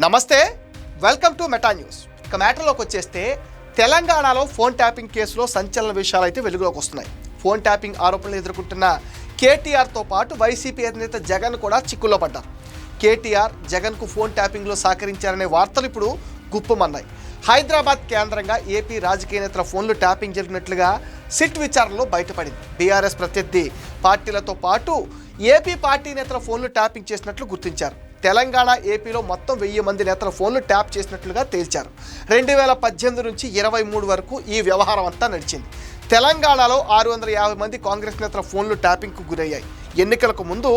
నమస్తే, welcome to meta news. ఇక మ్యాటర్లోకి వచ్చేస్తే తెలంగాణలో ఫోన్ ట్యాపింగ్ కేసులో సంచలన విషయాలు అయితే వెలుగులోకి వస్తున్నాయి. ఫోన్ ట్యాపింగ్ ఆరోపణలు ఎదుర్కొంటున్న కేటీఆర్తో పాటు వైసీపీ అధినేత జగన్ కూడా చిక్కుల్లో పడ్డారు. కేటీఆర్ జగన్కు ఫోన్ ట్యాపింగ్లో సహకరించారనే వార్తలు ఇప్పుడు గుప్పమన్నాయి. హైదరాబాద్ కేంద్రంగా ఏపీ రాజకీయ నేతల ఫోన్లు ట్యాపింగ్ జరిగినట్లుగా సిట్ విచారణలో బయటపడింది. బీఆర్ఎస్ ప్రత్యర్థి పార్టీలతో పాటు ఏపీ పార్టీ నేతల ఫోన్లు ట్యాపింగ్ చేసినట్లు గుర్తించారు. తెలంగాణ, ఏపీలో మొత్తం 1000 మంది నేతల ఫోన్లు ట్యాప్ చేసినట్లుగా తేల్చారు. 2018 నుంచి 23 వరకు ఈ వ్యవహారం అంతా నడిచింది. తెలంగాణలో 650 మంది కాంగ్రెస్ నేతల ఫోన్లు ట్యాపింగ్కు గురయ్యాయి. ఎన్నికలకు ముందు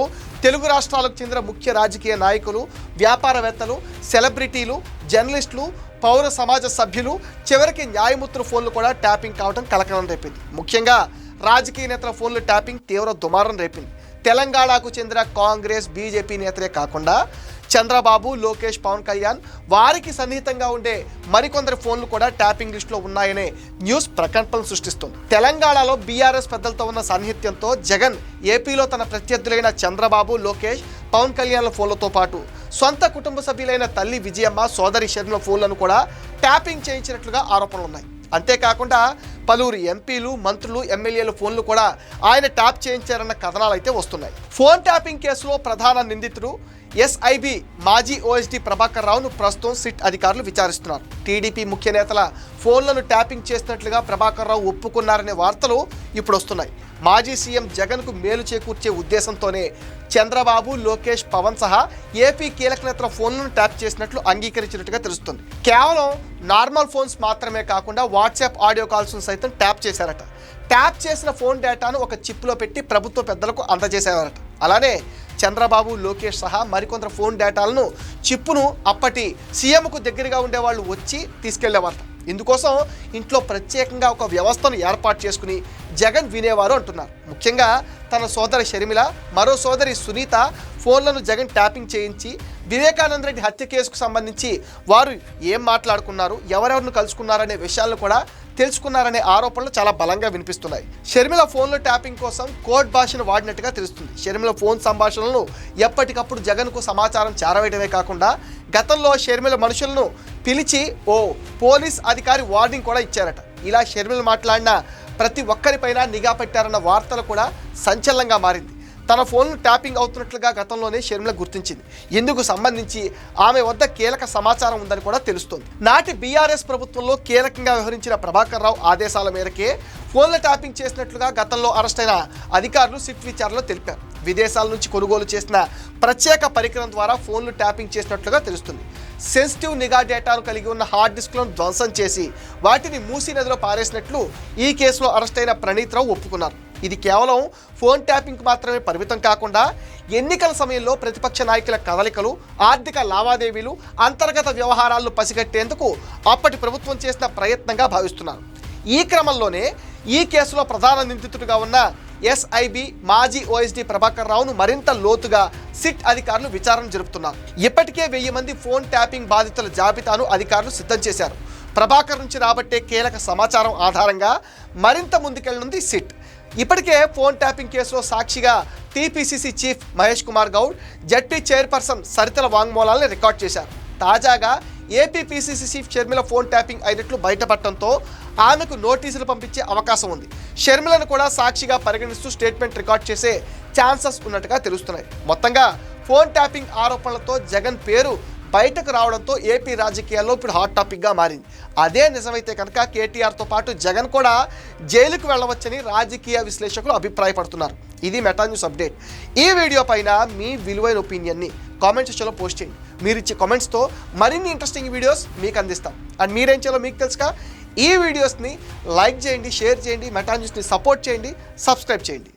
తెలుగు రాష్ట్రాలకు చెందిన ముఖ్య రాజకీయ నాయకులు, వ్యాపారవేత్తలు, సెలబ్రిటీలు, జర్నలిస్టులు, పౌర సమాజ సభ్యులు, చివరికి న్యాయమూర్తుల ఫోన్లు కూడా ట్యాపింగ్ కావడం కలకలం రేపింది. ముఖ్యంగా రాజకీయ నేతల ఫోన్లు ట్యాపింగ్ తీవ్ర దుమారం రేపింది. తెలంగాణకు చెందిన కాంగ్రెస్, బీజేపీ నేతలే కాకుండా చంద్రబాబు, లోకేష్, పవన్ కళ్యాణ్, వారికి సన్నిహితంగా ఉండే మరికొందరి ఫోన్లు కూడా ట్యాపింగ్ లిస్టులో ఉన్నాయనే న్యూస్ ప్రకంపనలు సృష్టిస్తుంది. తెలంగాణలో బీఆర్ఎస్ పెద్దలతో ఉన్న సాన్నిహిత్యంతో జగన్ ఏపీలో తన ప్రత్యర్థులైన చంద్రబాబు, లోకేష్, పవన్ కళ్యాణ్ల ఫోన్లతో పాటు సొంత కుటుంబ సభ్యులైన తల్లి విజయమ్మ, సోదరి షర్మిల ఫోన్లను కూడా ట్యాపింగ్ చేయించినట్లుగా ఆరోపణలున్నాయి. అంతేకాకుండా పలువురు ఎంపీలు, మంత్రులు, ఎమ్మెల్యేల ఫోన్లు కూడా ఆయన ట్యాప్ చేయించారన్న కథనాలు అయితే వస్తున్నాయి. ఫోన్ ట్యాపింగ్ కేసులో ప్రధాన నిందితుడు ఎస్ఐబి మాజీ ఓఎస్డీ ప్రభాకర్ రావును ప్రస్తుతం సిట్ అధికారులు విచారిస్తున్నారు. టీడీపీ ముఖ్య నేతల ఫోన్లను ట్యాపింగ్ చేసినట్లుగా ప్రభాకర్ రావు ఒప్పుకున్నారనే వార్తలు ఇప్పుడు వస్తున్నాయి. మాజీ సీఎం జగన్కు మేలు చేకూర్చే ఉద్దేశంతోనే చంద్రబాబు, లోకేష్, పవన్ సహా ఏపీ కీలక నేతల ఫోన్లను ట్యాప్ చేసినట్లు అంగీకరించినట్టుగా తెలుస్తుంది. కేవలం నార్మల్ ఫోన్స్ మాత్రమే కాకుండా వాట్సాప్ ఆడియో కాల్స్ను సైతం ట్యాప్ చేశారట. ట్యాప్ చేసిన ఫోన్ డేటాను ఒక చిప్లో పెట్టి ప్రభుత్వ పెద్దలకు అందజేసేవారట. అలానే చంద్రబాబు, లోకేష్ సహా మరికొందరు ఫోన్ డేటాలను, చిప్పును అప్పటి సీఎంకు దగ్గరగా ఉండేవాళ్ళు వచ్చి తీసుకెళ్లేవారట. ఇందుకోసం ఇంట్లో ప్రత్యేకంగా ఒక వ్యవస్థను ఏర్పాటు చేసుకుని జగన్ వినేవారు అంటున్నారు. ముఖ్యంగా తన సోదరి షర్మిల, మరో సోదరి సునీత ఫోన్లను జగన్ ట్యాపింగ్ చేయించి వివేకానంద రెడ్డి హత్య కేసుకు సంబంధించి వారు ఏం మాట్లాడుకున్నారు, ఎవరెవరిని కలుసుకున్నారనే విషయాలను కూడా తెలుసుకున్నారనే ఆరోపణలు చాలా బలంగా వినిపిస్తున్నాయి. షర్మిల ఫోన్లో ట్యాపింగ్ కోసం కోడ్ భాషను వాడినట్టుగా తెలుస్తుంది. షర్మిల ఫోన్ సంభాషణలను ఎప్పటికప్పుడు జగన్కు సమాచారం చేరవేయడమే కాకుండా గతంలో షర్మిల మనుషులను పిలిచి ఓ పోలీస్ అధికారి వార్నింగ్ కూడా ఇచ్చారట. ఇలా షర్మిల మాట్లాడిన ప్రతి ఒక్కరిపైన నిఘా పెట్టారన్న వార్తలు కూడా సంచలనంగా మారింది. తన ఫోన్ను ట్యాపింగ్ అవుతున్నట్లుగా గతంలోనే షర్మిల గుర్తించింది. ఇందుకు సంబంధించి ఆమె వద్ద కీలక సమాచారం ఉందని కూడా తెలుస్తోంది. నాటి బీఆర్ఎస్ ప్రభుత్వంలో కీలకంగా వ్యవహరించిన ప్రభాకర్ రావు ఆదేశాల మేరకే ఫోన్ల ట్యాపింగ్ చేసినట్లుగా గతంలో అరెస్ట్ అయిన అధికారులు సిట్ విచారణలో తెలిపారు. విదేశాల నుంచి కొనుగోలు చేసిన ప్రత్యేక పరికరం ద్వారా ఫోన్లు ట్యాపింగ్ చేసినట్లుగా తెలుస్తుంది. సెన్సిటివ్ నిఘా డేటాను కలిగి ఉన్న హార్డ్ డిస్క్లను ధ్వంసం చేసి వాటిని మూసీ నదిలో పారేసినట్లు ఈ కేసులో అరెస్ట్ అయిన ప్రణీత్ రావు ఒప్పుకున్నారు. ఇది కేవలం ఫోన్ ట్యాపింగ్ మాత్రమే పరిమితం కాకుండా ఎన్నికల సమయంలో ప్రతిపక్ష నాయకుల కదలికలు, ఆర్థిక లావాదేవీలు, అంతర్గత వ్యవహారాలను పసిగట్టేందుకు అప్పటి ప్రభుత్వం చేసిన ప్రయత్నంగా భావిస్తున్నారు. ఈ క్రమంలోనే ఈ కేసులో ప్రధాన నిందితుడిగా ఉన్న ఎస్ఐబి మాజీ ఓఎస్డీ ప్రభాకర్ రావును మరింత లోతుగా సిట్ అధికారులు విచారణ జరుపుతున్నారు. ఇప్పటికే 1000 మంది ఫోన్ ట్యాపింగ్ బాధితుల జాబితాను అధికారులు సిద్ధం చేశారు. ప్రభాకర్ నుంచి రాబట్టే కీలక సమాచారం ఆధారంగా మరింత ముందుకెళ్లనుంది సిట్. ఇప్పటికే ఫోన్ ట్యాపింగ్ కేసులో సాక్షిగా TPCC chief Mahesh Kumar Goud, ZP chairperson సరితల వాంగ్మూలాలను రికార్డ్ చేశారు. తాజాగా AP PCC chief Sharmila phone tapping అయినట్లు బయటపడటంతో ఆమెకు నోటీసులు పంపించే అవకాశం ఉంది. షర్మిలను కూడా సాక్షిగా పరిగణిస్తూ స్టేట్మెంట్ రికార్డ్ చేసే ఛాన్సెస్ ఉన్నట్టుగా తెలుస్తున్నాయి. మొత్తంగా ఫోన్ ట్యాపింగ్ ఆరోపణలతో జగన్ పేరు బయటకు రావడంతో ఏపీ రాజకీయాల్లో ఇప్పుడు హాట్ టాపిక్గా మారింది. అదే నిజమైతే కనుక కేటీఆర్తో పాటు జగన్ కూడా జైలుకు వెళ్ళవచ్చని రాజకీయ విశ్లేషకులు అభిప్రాయపడుతున్నారు. ఇది మెటా న్యూస్ అప్డేట్. ఈ వీడియో పైన మీ విలువైన ఒపీనియన్ని కామెంట్ సెక్షన్లో పోస్ట్ చేయండి. మీరు ఇచ్చే కామెంట్స్తో మరిన్ని ఇంట్రెస్టింగ్ వీడియోస్ మీకు అందిస్తాం. అండ్ మీరేం చేయాలో మీకు తెలుసుగా. ఈ వీడియోస్ని లైక్ చేయండి, షేర్ చేయండి, మెటా న్యూస్ని సపోర్ట్ చేయండి, సబ్స్క్రైబ్ చేయండి.